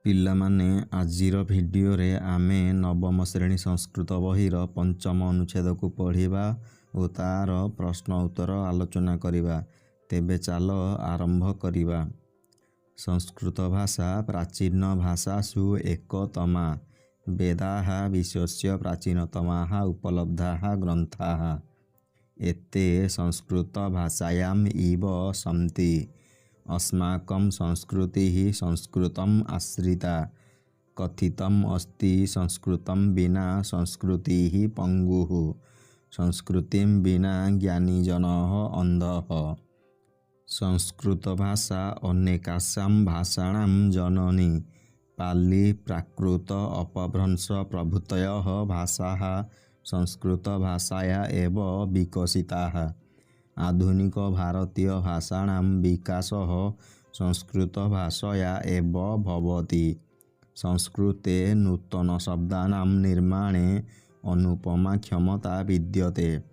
ପିଲାମାନେ ଆଜିର ଭିଡ଼ିଓରେ ଆମେ ନବମ ଶ୍ରେଣୀ ସଂସ୍କୃତ ବହିର ପଞ୍ଚମ ଅନୁଚ୍ଛେଦକୁ ପଢ଼ିବା ଓ ତା'ର ପ୍ରଶ୍ନ ଉତ୍ତର ଆଲୋଚନା କରିବା। ତେବେ ଚାଲ ଆରମ୍ଭ କରିବା। ସଂସ୍କୃତ ଭାଷା ପ୍ରାଚୀନ ଭାଷାସୁ ଏକତମା। ବେଦାଃ ବିଶ୍ୱସ୍ୟ ପ୍ରାଚୀନତମାଃ ଉପଲବ୍ଧାଃ ଗ୍ରନ୍ଥାଃ। ଏତେ ସଂସ୍କୃତ ଭାଷାୟାମ୍ ଇବ ସନ୍ତି। अस्माकं संस्कृतिः संस्कृतम् आश्रिता। कथितम् अस्ति संस्कृतं विना संस्कृतिः पंगुः। संस्कृतिं विना ज्ञानीजनः अन्धः। संस्कृत भाषा अनेकासां भाषाणां जननी। पाली प्राकृत अपभ्रंश प्रभृतयः भाषाः संस्कृत भाषाया एव विकसिताः। आधुनिक भारतीय भाषाणां विकासः संस्कृत भाषया एव भवति। संस्कृते नूतन शब्दानां निर्माणे अनुपमा क्षमता विद्यते।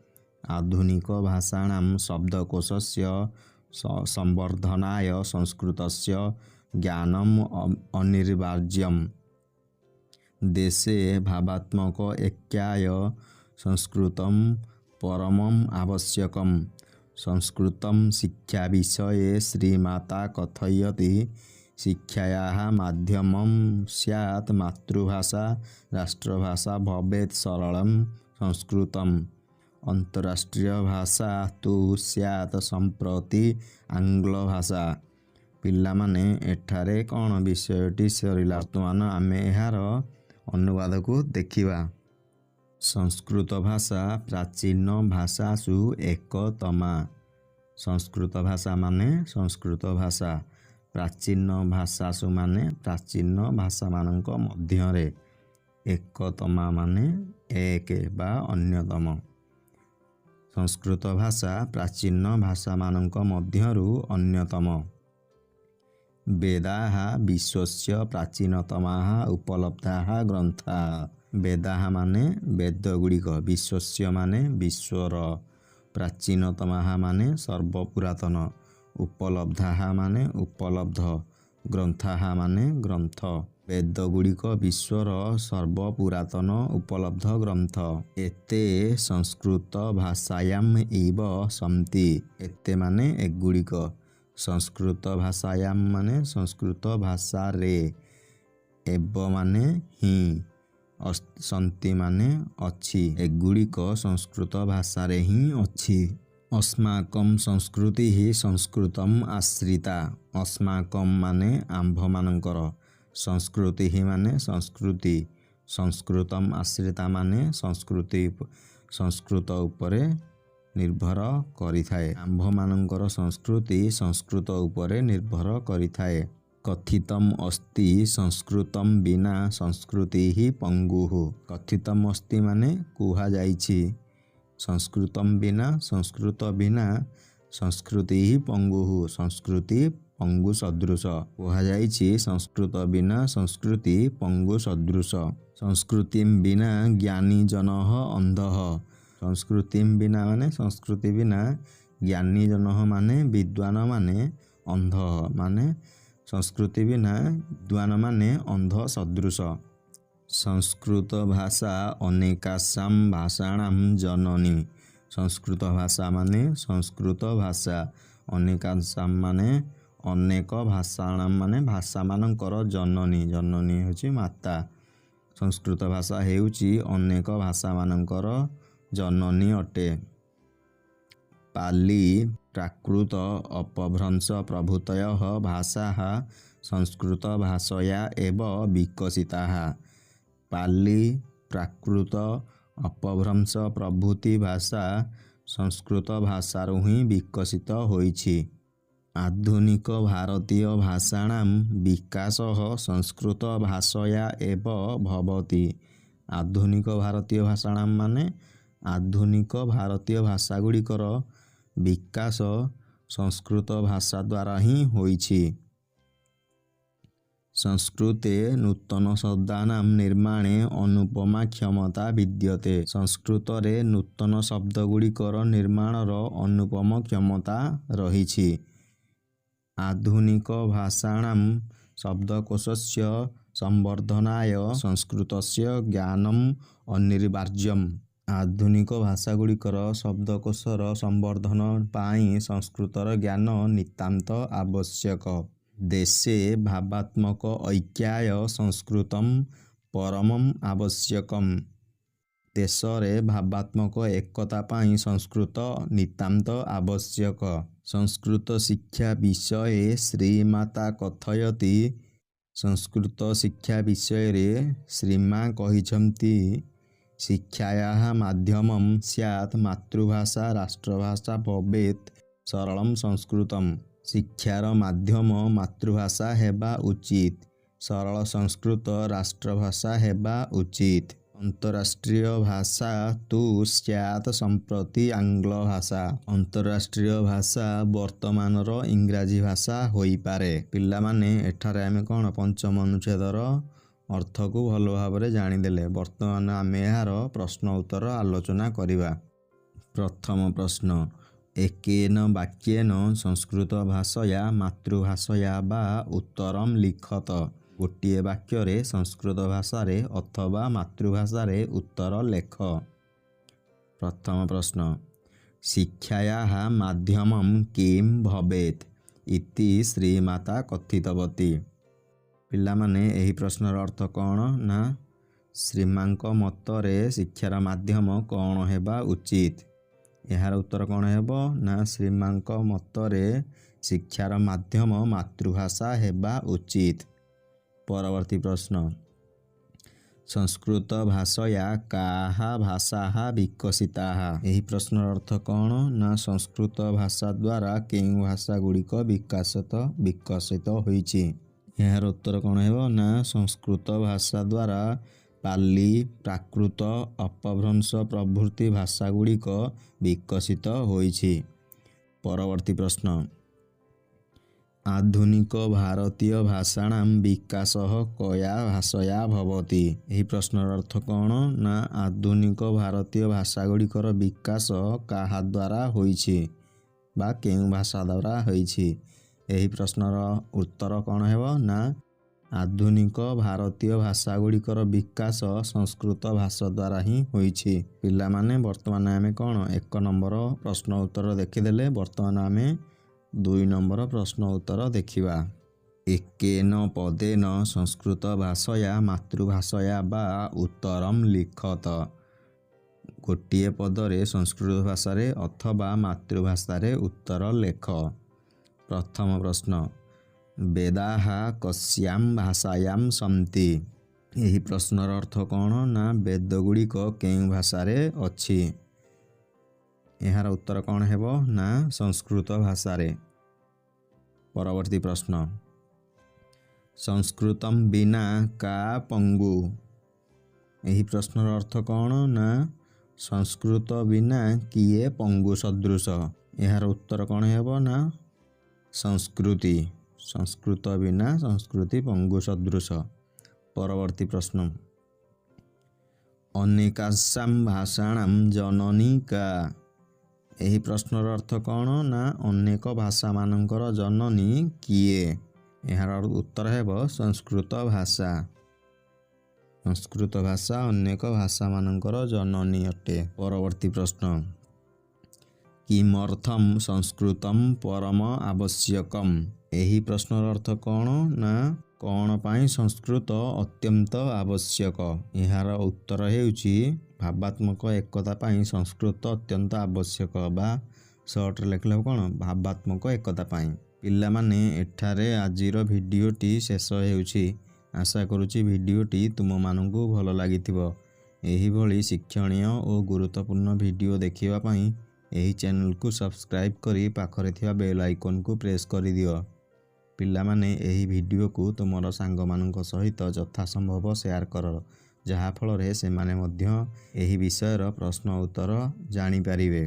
आधुनिक भाषाणां शब्दकोशस्य संवर्धनाय संस्कृतस्य ज्ञानम् अनिवार्यम्। देशे भावात्मक ऐक्याय संस्कृतं परमम् आवश्यकम्। संस्कृतं शिक्षा विषये श्रीमाता कथयति। शिक्षायाः माध्यमं स्यात् मातृभाषा। राष्ट्रभाषा भवेत् सरलं संस्कृतम्। अंतर्राष्ट्रीय भाषा तु स्यात् सम्प्रति आंग्ल भाषा। पिलामाने एठारे कौन विषयटी सरिला। वर्तमान आमे एहार अनुवाद को देखिबा। संस्कृत भाषा प्राचीन भाषासु एकतमा। संस्कृत भाषा माने संस्कृत भाषा। प्राचीन भाषासु माने प्राचीन भाषा मानक मध्यरे। एकतमा माने एक बा अन्यतम। संस्कृत भाषा प्राचीन भाषा मानक मध्यरु अन्यतम। वेदाः विश्वस्य प्राचीनतमाः उपलब्धाः ग्रन्थाः। वेदाः माने वेद गुड़िक। विश्वस्य माने विश्वर। प्राचीनतमाः माने सर्वपुरातन। उपलब्धाः माने उपलब्ध। ग्रन्थाः माने ग्रंथ। वेद गुड़िक विश्वर सर्वपुरातन उपलब्ध ग्रंथ। एते संस्कृत भाषायाम् इव सन्ति। एते माने एगुड़िक। संस्कृत भाषायाम् माने संस्कृत भाषा रे। एव माने ही। सन्ति माने अच्छी। एगुड़िक संस्कृत भाषा रे ही अच्छी। अस्माकं संस्कृति ही संस्कृतम् आश्रिता। अस्माकं माने आम्भ मानकर। संस्कृति ही माने संस्कृति। संस्कृतम् आश्रिता माने संस्कृति संस्कृत उपरे निर्भर करिथाए। आम्भ मानकर संस्कृति संस्कृत उपरे निर्भर करिथाए। कथितम् अस्ति संस्कृतं विना संस्कृति ही पंगुः। कथितम् अस्ति माने कुहा जाइछि। संस्कृतं विना संस्कृत बिना संस्कृति ही पंगुः। संस्कृति पंगु सदृश। कुहा जाइछि संस्कृत बिना संस्कृति पंगु सदृश। संस्कृतिं बिना ज्ञानी जनः अन्धः। संस्कृतिं बिना माने संस्कृति बिना ज्ञानी जनः माने विद्वान माने अंधः माने संस्कृति बिना विद्वान माने अंध सदृश। संस्कृत भाषा अनेकासां भाषाणां जननी। संस्कृत भाषा माने संस्कृत भाषा। अनेकासां माने अनेक भाषाणां माने भाषा मानकर जननी। जननी होची माता। संस्कृत भाषा हेउची अनेक भाषा मानकर जननी अटे। पाली प्राकृत अपभ्रंश प्रभृतयः भाषाः संस्कृत भाषया एव विकसिताः। पाली प्राकृत अपभ्रंश प्रभृति भाषा संस्कृत भाषारु ही विकसित होइछि। आधुनिक भारतीय भाषाणां विकासः संस्कृत भाषया एव भवति। आधुनिक भारतीय भाषाणां माने आधुनिक भारतीय भाषा गुड़िकर विकास संस्कृत भाषा द्वारा ही होइछि। संस्कृते नूतन शब्दानां निर्माणे अनुपमा क्षमता विद्यते। संस्कृत रे नूतन शब्द गुड़िकर निर्माणर अनुपम क्षमता रहिछि। आधुनिक भाषाणां शब्दकोशस्य ସମ୍ବର୍ଦ୍ଧନାୟ ସଂସ୍କୃତସ୍ୟ ଜ୍ଞାନମ୍ ଅନିବାର୍ଯ୍ୟମ୍। ଆଧୁନିକ ଭାଷାଗୁଡ଼ିକର ଶବ୍ଦକୋଷର ସମ୍ବର୍ଦ୍ଧନ ପାଇଁ ସଂସ୍କୃତର ଜ୍ଞାନ ନିତାନ୍ତ ଆବଶ୍ୟକ। ଦେଶେ ଭାବାତ୍ମକ ଐକ୍ୟାୟ ସଂସ୍କୃତମ୍ ପରମମ୍ ଆବଶ୍ୟକମ୍। ଦେଶରେ ଭାବାତ୍ମକ ଏକତା ପାଇଁ ସଂସ୍କୃତ ନିତାନ୍ତ ଆବଶ୍ୟକ। ସଂସ୍କୃତ ଶିକ୍ଷା ବିଷये ଶ୍ରୀମାତା କଥୟତି। ସଂସ୍କୃତ ଶିକ୍ଷା ବିଷୟରେ ଶ୍ରୀମା କହିଛନ୍ତି, ଶିକ୍ଷାୟାଃ ମାଧ୍ୟମମ୍ ସ୍ୟାତ୍ ମାତୃଭାଷା ରାଷ୍ଟ୍ରଭାଷା ଭବେତ୍ ସରଳମ୍ ସଂସ୍କୃତମ୍। ଶିକ୍ଷାର ମାଧ୍ୟମ ମାତୃଭାଷା ହେବା ଉଚିତ। ସରଳ ସଂସ୍କୃତ ରାଷ୍ଟ୍ରଭାଷା ହେବା ଉଚିତ। ଅନ୍ତରାଷ୍ଟ୍ରୀୟ ଭାଷା ତୁ ସ୍ୟାତ୍ ସମ୍ପ୍ରତି ଆଙ୍ଗ୍ଳ ଭାଷା। ଅନ୍ତରାଷ୍ଟ୍ରୀୟ ଭାଷା ବର୍ତ୍ତମାନର ଇଂରାଜୀ ଭାଷା ହୋଇପାରେ। ପିଲାମାନେ ଏଠାରେ ଆମେ କ'ଣ ପଞ୍ଚମ ଅନୁଚ୍ଛେଦର ଅର୍ଥକୁ ଭଲ ଭାବରେ ଜାଣିଦେଲେ। ବର୍ତ୍ତମାନ ଆମେ ଏହାର ପ୍ରଶ୍ନ ଉତ୍ତର ଆଲୋଚନା କରିବା। ପ୍ରଥମ ପ୍ରଶ୍ନ, ଏକେନ ବାକ୍ୟେନ ସଂସ୍କୃତ ଭାଷୟା ମାତୃଭାଷୟା ବା ଉତ୍ତରମ୍ ଲିଖତ। ଗୋଟିଏ ବାକ୍ୟରେ ସଂସ୍କୃତ ଭାଷାରେ ଅଥବା ମାତୃଭାଷାରେ ଉତ୍ତର ଲେଖ। ପ୍ରଥମ ପ୍ରଶ୍ନ, ଶିକ୍ଷାୟାଃ ମାଧ୍ୟମମ୍ କିମ୍ ଭବେତ୍ ଇତି ଶ୍ରୀମାତା କଥିତବତୀ। ପିଲାମାନେ ଏହି ପ୍ରଶ୍ନର ଅର୍ଥ କ'ଣ ନା ଶ୍ରୀମାଙ୍କ ମତରେ ଶିକ୍ଷାର ମାଧ୍ୟମ କ'ଣ ହେବା ଉଚିତ। ଏହାର ଉତ୍ତର କ'ଣ ହେବ ନା ଶ୍ରୀମାଙ୍କ ମତରେ ଶିକ୍ଷାର ମାଧ୍ୟମ ମାତୃଭାଷା ହେବା ଉଚିତ। ପରବର୍ତ୍ତୀ ପ୍ରଶ୍ନ, ସଂସ୍କୃତ ଭାଷୟା କାଃ ଭାଷାଃ ବିକଶିତାଃ। ଏହି ପ୍ରଶ୍ନର ଅର୍ଥ କ'ଣ ନା ସଂସ୍କୃତ ଭାଷା ଦ୍ୱାରା କେଉଁ ଭାଷା ଗୁଡ଼ିକ ବିକଶିତ ହୋଇଛି। ଏହାର ଉତ୍ତର କ'ଣ ହେବ ନା ସଂସ୍କୃତ ଭାଷା ଦ୍ୱାରା ପାଲି, ପ୍ରାକୃତ, ଅପଭ୍ରଂଶ ପ୍ରଭୃତି ଭାଷା ଗୁଡ଼ିକ ବିକଶିତ ହୋଇଛି। ପରବର୍ତ୍ତୀ ପ୍ରଶ୍ନ, ଆଧୁନିକ ଭାରତୀୟ ଭାଷାଣାଂ ବିକାଶଃ କୟା ଭାଷୟା ଭବତି। ଏହି ପ୍ରଶ୍ନର ଅର୍ଥ କ'ଣ ନା ଆଧୁନିକ ଭାରତୀୟ ଭାଷା ଗୁଡ଼ିକର ବିକାଶ କାହା ଦ୍ୱାରା ହୋଇଛି ବା କେଉଁ ଭାଷା ଦ୍ୱାରା ହୋଇଛି। ଏହି ପ୍ରଶ୍ନର ଉତ୍ତର କ'ଣ ହେବ ନା ଆଧୁନିକ ଭାରତୀୟ ଭାଷା ଗୁଡ଼ିକର ବିକାଶ ସଂସ୍କୃତ ଭାଷା ଦ୍ୱାରା ହିଁ ହୋଇଛି। ପିଲାମାନେ ବର୍ତ୍ତମାନ ଆମେ କ'ଣ 1 ନମ୍ବର ପ୍ରଶ୍ନ ଉତ୍ତର ଦେଖିଦେଲେ। ବର୍ତ୍ତମାନ ଆମେ 2 ନମ୍ବର ପ୍ରଶ୍ନ ଉତ୍ତର ଦେଖିବା। ଏକେନ ପଦେନ ସଂସ୍କୃତ ଭାଷୟା ମାତୃଭାଷୟା ବା ଉତ୍ତରମ୍ ଲିଖତ। ଗୋଟିଏ ପଦରେ ସଂସ୍କୃତ ଭାଷାରେ ଅଥବା ମାତୃଭାଷାରେ ଉତ୍ତର ଲେଖ। ପ୍ରଥମ ପ୍ରଶ୍ନ, ବେଦାଃ କସ୍ୟାଂ ଭାଷାୟାଂ ସନ୍ତି। ଏହି ପ୍ରଶ୍ନର ଅର୍ଥ କ'ଣ ନା ବେଦ ଗୁଡ଼ିକ କେଉଁ ଭାଷାରେ ଅଛି। ଏହାର ଉତ୍ତର କ'ଣ ହେବ ନା ସଂସ୍କୃତ ଭାଷାରେ। ପରବର୍ତ୍ତୀ ପ୍ରଶ୍ନ, ସଂସ୍କୃତମ୍ ବିନା କା ପଙ୍ଗୁ। ଏହି ପ୍ରଶ୍ନର ଅର୍ଥ କ'ଣ ନା ସଂସ୍କୃତ ବିନା କିଏ ପଙ୍ଗୁ ସଦୃଶ। ଏହାର ଉତ୍ତର କ'ଣ ହେବ ନା ସଂସ୍କୃତି। ସଂସ୍କୃତ ବିନା ସଂସ୍କୃତି ପଙ୍ଗୁ ସଦୃଶ। ପରବର୍ତ୍ତୀ ପ୍ରଶ୍ନ, ଅନେକାସାଂ ଭାଷାଣାଂ ଜନନୀ କା। ଏହି ପ୍ରଶ୍ନର ଅର୍ଥ କ'ଣ ନା ଅନେକ ଭାଷାମାନଙ୍କର ଜନନୀ କିଏ। ଏହାର ଉତ୍ତର ହେବ ସଂସ୍କୃତ ଭାଷା। ସଂସ୍କୃତ ଭାଷା ଅନେକ ଭାଷାମାନଙ୍କର ଜନନୀ ଅଟେ। ପରବର୍ତ୍ତୀ ପ୍ରଶ୍ନ, କିମର୍ଥମ୍ ସଂସ୍କୃତମ୍ ପରମ ଆବଶ୍ୟକମ୍। ଏହି ପ୍ରଶ୍ନର ଅର୍ଥ କ'ଣ ନା କ'ଣ ପାଇଁ ସଂସ୍କୃତ ଅତ୍ୟନ୍ତ ଆବଶ୍ୟକ। ଏହାର ଉତ୍ତର ହେଉଛି ଭାବାତ୍ମକ ଏକତା ପାଇଁ ସଂସ୍କୃତ ଅତ୍ୟନ୍ତ ଆବଶ୍ୟକ ବା ସର୍ଟରେ ଲେଖିଲେ କ'ଣ ଭାବାତ୍ମକ ଏକତା ପାଇଁ। ପିଲାମାନେ ଏଠାରେ ଆଜିର ଭିଡ଼ିଓଟି ଶେଷ ହେଉଛି। ଆଶା କରୁଛି ଭିଡ଼ିଓଟି ତୁମମାନଙ୍କୁ ଭଲ ଲାଗିଥିବ। ଏହିଭଳି ଶିକ୍ଷଣୀୟ ଓ ଗୁରୁତ୍ୱପୂର୍ଣ୍ଣ ଭିଡ଼ିଓ ଦେଖିବା ପାଇଁ ଏହି ଚ୍ୟାନେଲକୁ ସବସ୍କ୍ରାଇବ୍ କରି ପାଖରେ ଥିବା ବେଲ୍ ଆଇକନ୍କୁ ପ୍ରେସ୍ କରିଦିଅ। ପିଲାମାନେ ଏହି ଭିଡ଼ିଓକୁ ତୁମର ସାଙ୍ଗମାନଙ୍କ ସହିତ ଯଥାସମ୍ଭବ ସେୟାର କର, ଯାହାଫଳରେ ସେମାନେ ମଧ୍ୟ ଏହି ବିଷୟର ପ୍ରଶ୍ନ ଉତ୍ତର ଜାଣିପାରିବେ।